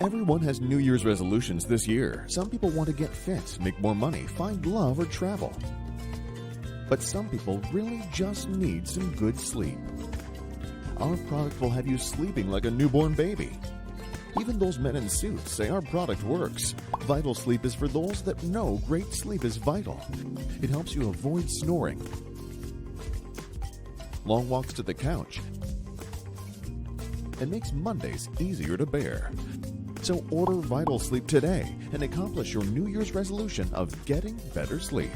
Everyone has New Year's resolutions this year. Some people want to get fit, make more money, find love, or travel. But some people really just need some good sleep. Our product will have you sleeping like a newborn baby. Even those men in suits say our product works. Vital Sleep is for those that know great sleep is vital. It helps you avoid snoring, long walks to the couch, and makes Mondays easier to bear. So order Vital Sleep today and accomplish your New Year's resolution of getting better sleep.